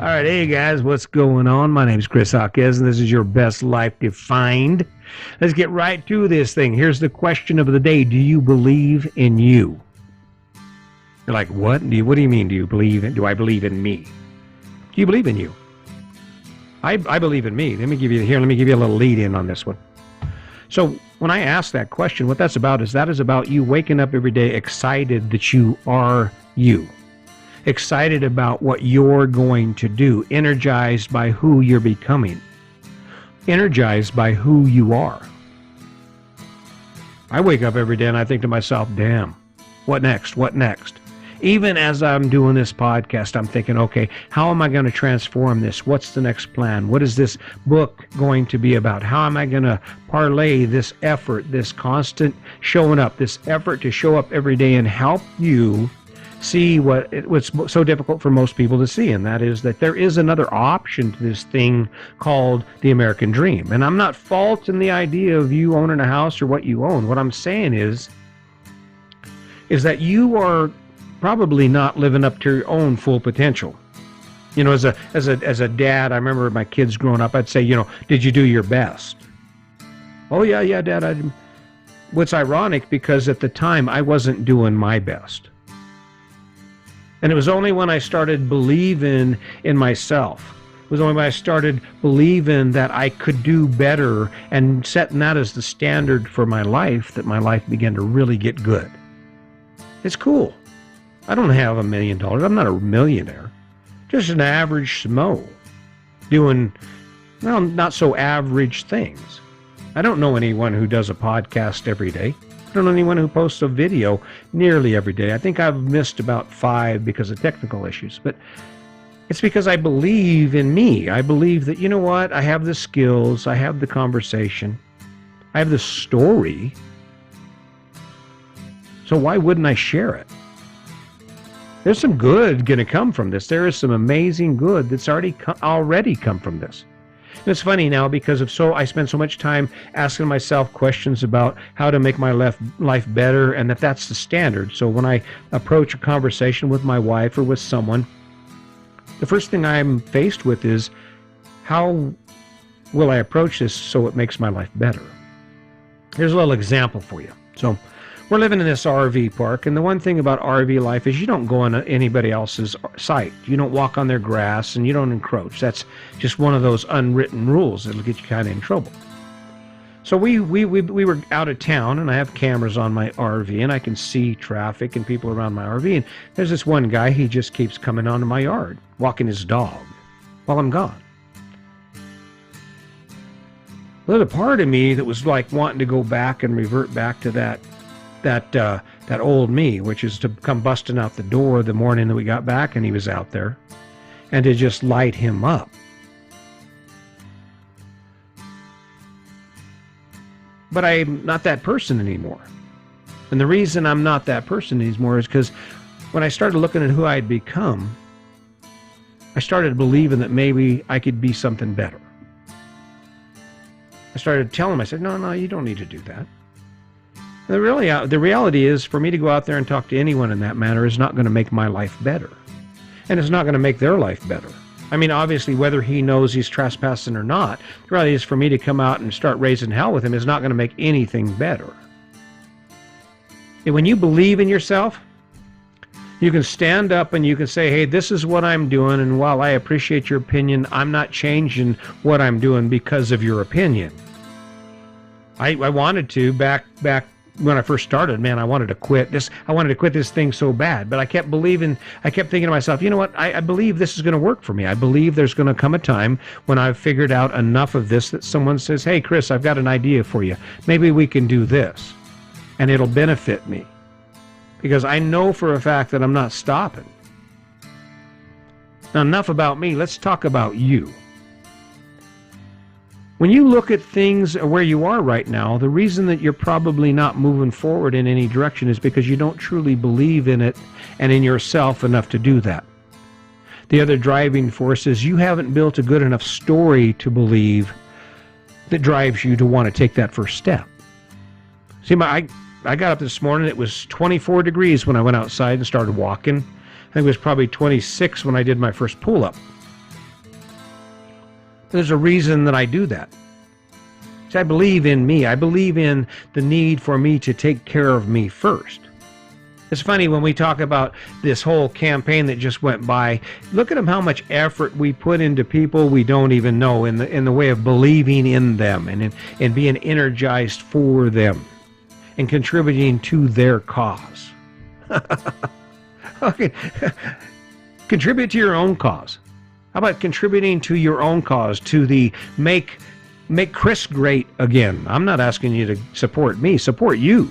All right, hey guys, what's going on? My name's Chris Hawkes, and this is your best life defined. Let's get right to this thing. Here's the question of the day. Do you believe in you? You're like, what? What do you mean, do I believe in me? Do you believe in you? I believe in me. Let me give you a little lead in on this one. So when I ask that question, what that's about is about you waking up every day excited that you are you. Excited about what you're going to do, energized by who you're becoming, energized by who you are. I wake up every day and I think to myself, damn, what next? What next? Even as I'm doing this podcast, I'm thinking, okay, how am I going to transform this? What's the next plan? What is this book going to be about? How am I going to parlay this effort, this constant showing up, this effort to show up every day and help you see what's so difficult for most people to see, and that is that there is another option to this thing called the American dream. And I'm not faulting the idea of you owning a house or what you own. What I'm saying is that you are probably not living up to your own full potential. You know, as a dad, I remember my kids growing up, I'd say, you know, did you do your best? Oh yeah, Dad. What's ironic, because at the time I wasn't doing my best. And it was only when I started believing in myself, it was only when I started believing that I could do better and setting that as the standard for my life, that my life began to really get good. It's cool. I don't have $1 million. I'm not a millionaire. Just an average Smo doing, well, not so average things. I don't know anyone who does a podcast every day. I don't know anyone who posts a video nearly every day. I think I've missed about 5 because of technical issues, but it's because I believe in me. I believe that, you know what, I have the skills, I have the conversation, I have the story, so why wouldn't I share it? There's some good going to come from this. There is some amazing good that's already come from this. And it's funny now because I spend so much time asking myself questions about how to make my life better, and that's the standard. So when I approach a conversation with my wife or with someone, the first thing I'm faced with is, how will I approach this so it makes my life better? Here's a little example for you. So we're living in this RV park, and the one thing about RV life is you don't go on anybody else's site. You don't walk on their grass, and you don't encroach. That's just one of those unwritten rules that'll get you kind of in trouble. So we were out of town, and I have cameras on my RV, and I can see traffic and people around my RV, and there's this one guy, he just keeps coming onto my yard, walking his dog while I'm gone. There's a part of me that was like wanting to go back and revert back to that old me, which is to come busting out the door the morning that we got back and he was out there, and to just light him up. But I'm not that person anymore. And the reason I'm not that person anymore is because when I started looking at who I'd become, I started believing that maybe I could be something better. I started telling myself, no, you don't need to do that. The reality is, for me to go out there and talk to anyone in that manner is not going to make my life better. And it's not going to make their life better. I mean, obviously, whether he knows he's trespassing or not, the reality is for me to come out and start raising hell with him is not going to make anything better. And when you believe in yourself, you can stand up and you can say, hey, this is what I'm doing, and while I appreciate your opinion, I'm not changing what I'm doing because of your opinion. I wanted to back when I first started, man, I wanted to quit this. I wanted to quit this thing so bad, but I kept thinking to myself, you know what? I believe this is going to work for me. I believe there's going to come a time when I've figured out enough of this that someone says, hey, Chris, I've got an idea for you. Maybe we can do this, and it'll benefit me, because I know for a fact that I'm not stopping. Now, enough about me. Let's talk about you. When you look at things where you are right now, the reason that you're probably not moving forward in any direction is because you don't truly believe in it and in yourself enough to do that. The other driving force is you haven't built a good enough story to believe that drives you to want to take that first step. See, I got up this morning, it was 24 degrees when I went outside and started walking. I think it was probably 26 when I did my first pull-up. There's a reason that I do that. See, I believe in me. I believe in the need for me to take care of me first. It's funny when we talk about this whole campaign that just went by. Look at how much effort we put into people we don't even know in the way of believing in them and being energized for them and contributing to their cause. Okay. Contribute to your own cause. How about contributing to your own cause, to the make Chris great again? I'm not asking you to support me. Support you.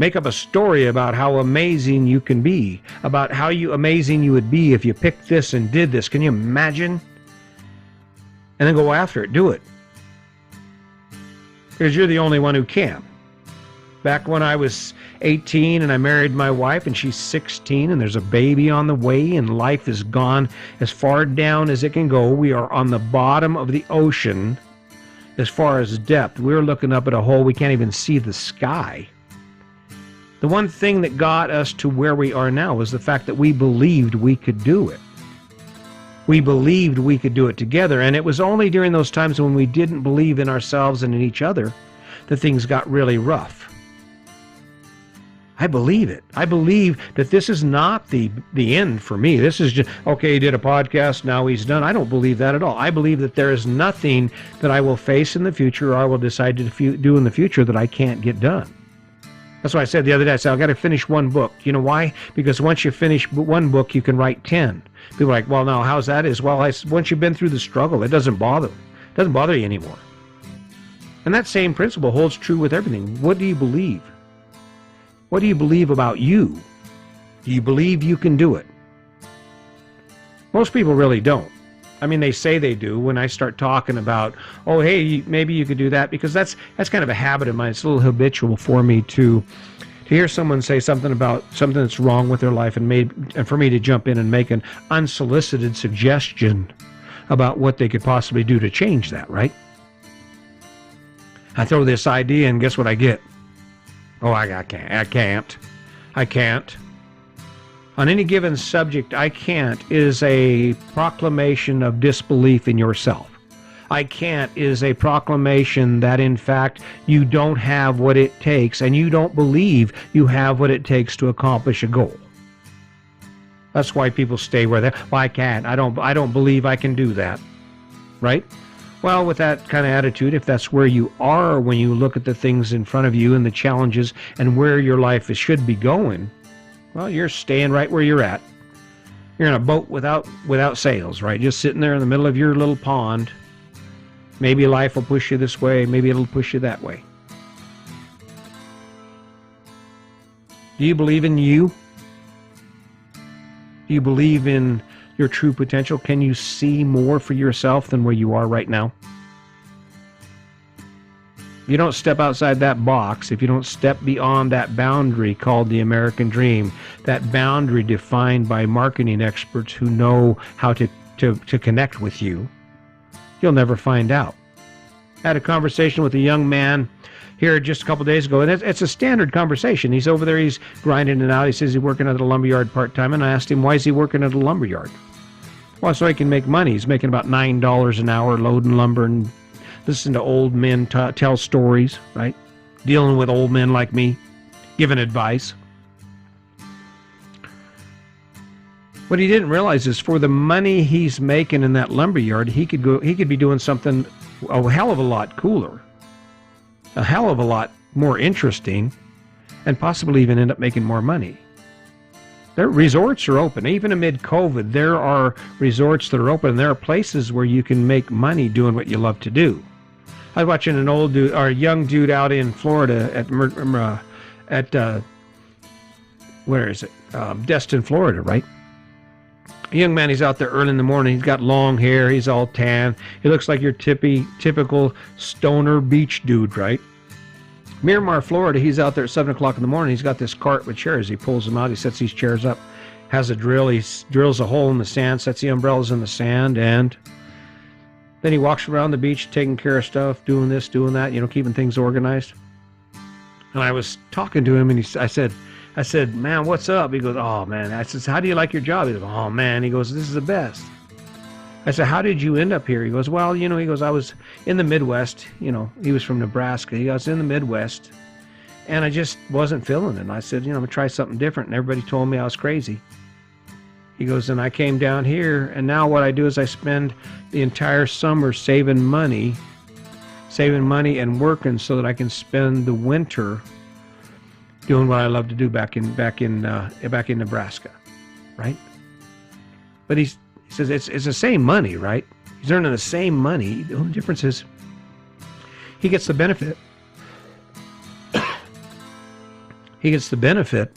Make up a story about how amazing you can be, about how amazing you would be if you picked this and did this. Can you imagine? And then go after it. Do it. Because you're the only one who can. Back when I was 18 and I married my wife and she's 16 and there's a baby on the way and life has gone as far down as it can go. We are on the bottom of the ocean as far as depth. We're looking up at a hole. We can't even see the sky. The one thing that got us to where we are now was the fact that we believed we could do it. We believed we could do it together, and it was only during those times when we didn't believe in ourselves and in each other that things got really rough. I believe it. I believe that this is not the end for me. This is just, okay, he did a podcast, now he's done. I don't believe that at all. I believe that there is nothing that I will face in the future or I will decide to do in the future that I can't get done. That's why I said the other day, I said, I've got to finish one book. You know why? Because once you finish one book, you can write 10. People are like, well, now, how's that? Once you've been through the struggle, it doesn't bother you anymore. And that same principle holds true with everything. What do you believe? What do you believe about you? Do you believe you can do it? Most people really don't. I mean, they say they do when I start talking about, oh, hey, maybe you could do that, because that's kind of a habit of mine. It's a little habitual for me to hear someone say something about something that's wrong with their life and for me to jump in and make an unsolicited suggestion about what they could possibly do to change that, right? I throw this idea and guess what I get? Oh, I can't. On any given subject, I can't is a proclamation of disbelief in yourself. I can't is a proclamation that, in fact, you don't have what it takes and you don't believe you have what it takes to accomplish a goal. That's why people stay where they're, well, I can't. I don't believe I can do that. Right? Well, with that kind of attitude, if that's where you are when you look at the things in front of you and the challenges and where your life should be going, well, you're staying right where you're at. You're in a boat without sails, right? Just sitting there in the middle of your little pond. Maybe life will push you this way. Maybe it'll push you that way. Do you believe in you? Do you believe in your true potential? Can you see more for yourself than where you are right now? If you don't step outside that box, if you don't step beyond that boundary called the American dream, that boundary defined by marketing experts who know how to connect with you, you'll never find out. I had a conversation with a young man here just a couple days ago, and it's a standard conversation. He's over there, he's grinding it out. He says he's working at a lumberyard part-time, and I asked him, why is he working at a lumberyard? Well, so he can make money. He's making about $9 an hour loading lumber and listening to old men tell stories, right? Dealing with old men like me, giving advice. What he didn't realize is for the money he's making in that lumberyard, he could be doing something a hell of a lot cooler, a hell of a lot more interesting, and possibly even end up making more money. Their resorts are open. Even amid COVID, there are resorts that are open. There are places where you can make money doing what you love to do. I was watching an old dude, or a young dude out in Florida at where is it? Destin, Florida, right? A young man, he's out there early in the morning. He's got long hair. He's all tan. He looks like your typical stoner beach dude, right? Miramar, Florida, he's out there at 7 o'clock in the morning. He's got this cart with chairs. He pulls them out. He sets these chairs up, has a drill. He drills a hole in the sand, sets the umbrellas in the sand, and then he walks around the beach taking care of stuff, doing this, doing that, keeping things organized. And I was talking to him, and I said, man, what's up? He goes, oh, man. I said, how do you like your job? He goes, oh, man. He goes, this is the best. I said, how did you end up here? He goes, well, he goes, I was in the Midwest. He was from Nebraska. He goes, in the Midwest, and I just wasn't feeling it. And I said, I'm going to try something different. And everybody told me I was crazy. He goes, and I came down here, and now what I do is I spend the entire summer saving money and working so that I can spend the winter doing what I love to do back in Nebraska, right? But he says it's the same money, right? He's earning the same money. The only difference is he gets the benefit. He gets the benefit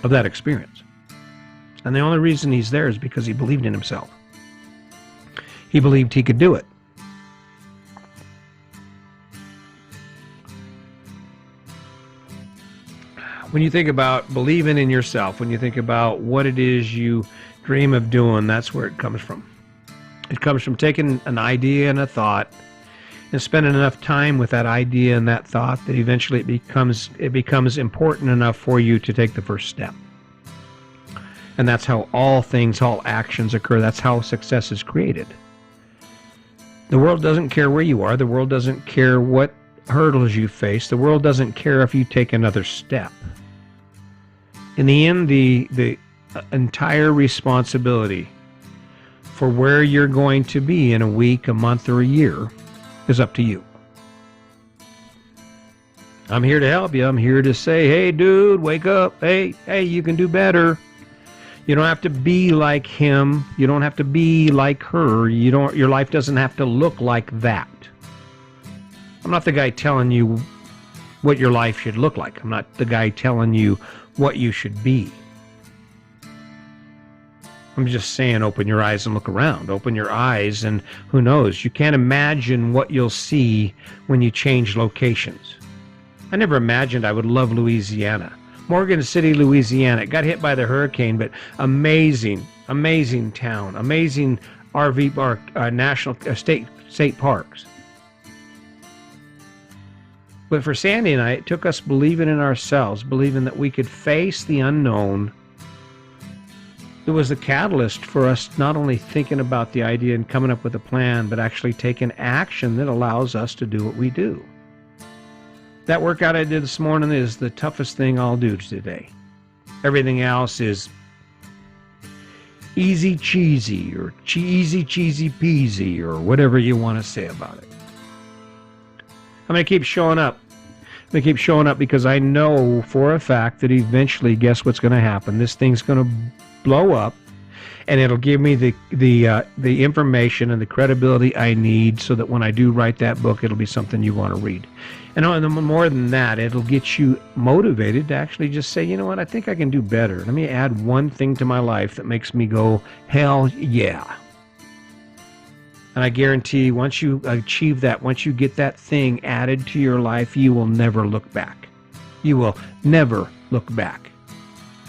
of that experience. And the only reason he's there is because he believed in himself. He believed he could do it. When you think about believing in yourself, when you think about what it is you dream of doing, that's where it comes from. It comes from taking an idea and a thought and spending enough time with that idea and that thought that eventually it becomes important enough for you to take the first step. And that's how all actions occur. That's how success is created. The world doesn't care where you are. The world doesn't care what hurdles you face. The world doesn't care if you take another step. In the end, the entire responsibility for where you're going to be in a week, a month, or a year is up to you. I'm here to help you. I'm here to say, hey, dude, wake up. Hey, you can do better. You don't have to be like him. You don't have to be like her. Your life doesn't have to look like that. I'm not the guy telling you what your life should look like. I'm not the guy telling you what you should be. I'm just saying, open your eyes and look around. Open your eyes, and who knows? You can't imagine what you'll see when you change locations. I never imagined I would love Louisiana. Morgan City, Louisiana. It got hit by the hurricane, but amazing town. Amazing RV park, national state parks. But for Sandy and I, it took us believing in ourselves, believing that we could face the unknown. It was the catalyst for us not only thinking about the idea and coming up with a plan, but actually taking action that allows us to do what we do. That workout I did this morning is the toughest thing I'll do today. Everything else is easy cheesy or cheesy peasy or whatever you want to say about it. I'm going to keep showing up. I'm going to keep showing up because I know for a fact that eventually, guess what's going to happen? This thing's going to blow up, and it'll give me the information and the credibility I need so that when I do write that book, it'll be something you want to read. And more than that, it'll get you motivated to actually just say, you know what, I think I can do better. Let me add one thing to my life that makes me go, hell yeah. And I guarantee once you achieve that, once you get that thing added to your life, you will never look back. You will never look back.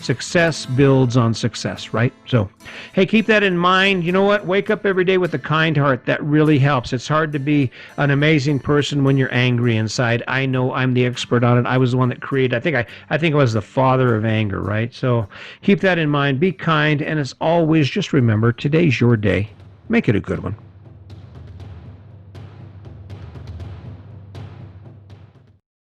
Success builds on success, right? So, hey, keep that in mind. You know what? Wake up every day with a kind heart. That really helps. It's hard to be an amazing person when you're angry inside. I know I'm the expert on it. I was the one that created. I think I was the father of anger, right? So, keep that in mind. Be kind, and as always, just remember, today's your day. Make it a good one.